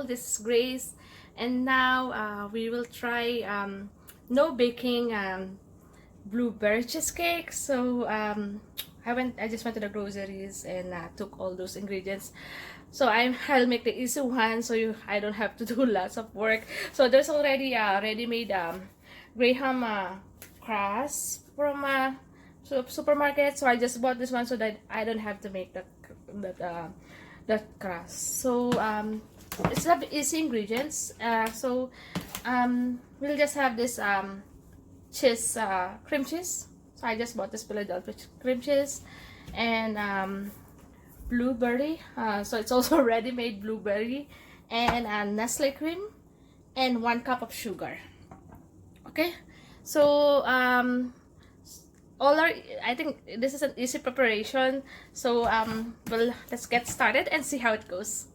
this is Grace, and now we will try no baking blueberry cheesecake. So I just went to the groceries and took all those ingredients. So I'll make the easy one, so I don't have to do lots of work. So there's already ready-made graham crust from supermarket. So I just bought this one so that I don't have to make that crust. So it's not easy ingredients. We'll just have this cheese, cream cheese. So I just bought this Philadelphia cream cheese and blueberry. So it's also ready-made blueberry and Nestle cream and 1 cup of sugar. Okay, so I think this is an easy preparation. So well, let's get started and see how it goes.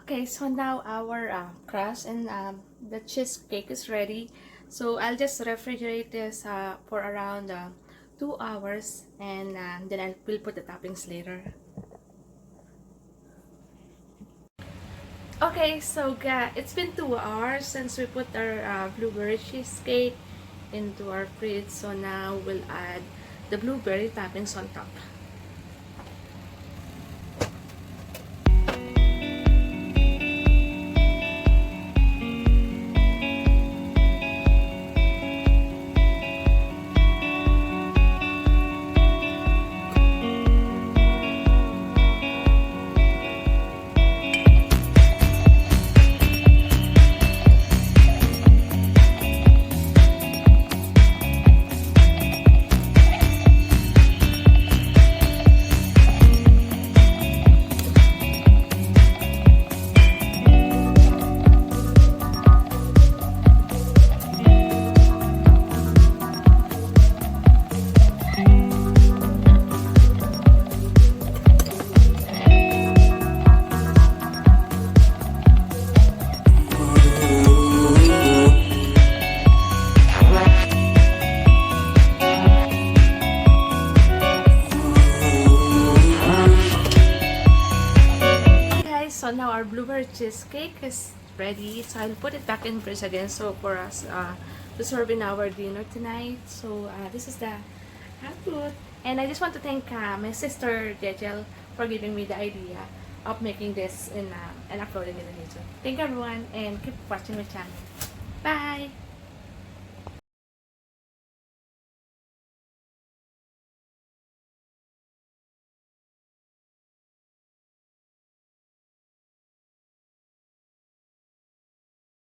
Okay, so now our crust and the cheesecake is ready. So I'll just refrigerate this for around 2 hours, and then I will put the toppings later. Okay, so it's been 2 hours since we put our blueberry cheesecake into our fridge. So now we'll add the blueberry toppings on top. So now our blueberry cheesecake is ready. So I'll put it back in fridge again. So for us to serve in our dinner tonight. So this is the output. And I just want to thank my sister Jejel for giving me the idea of making this and uploading it on YouTube. Thank you everyone and keep watching my channel. Bye!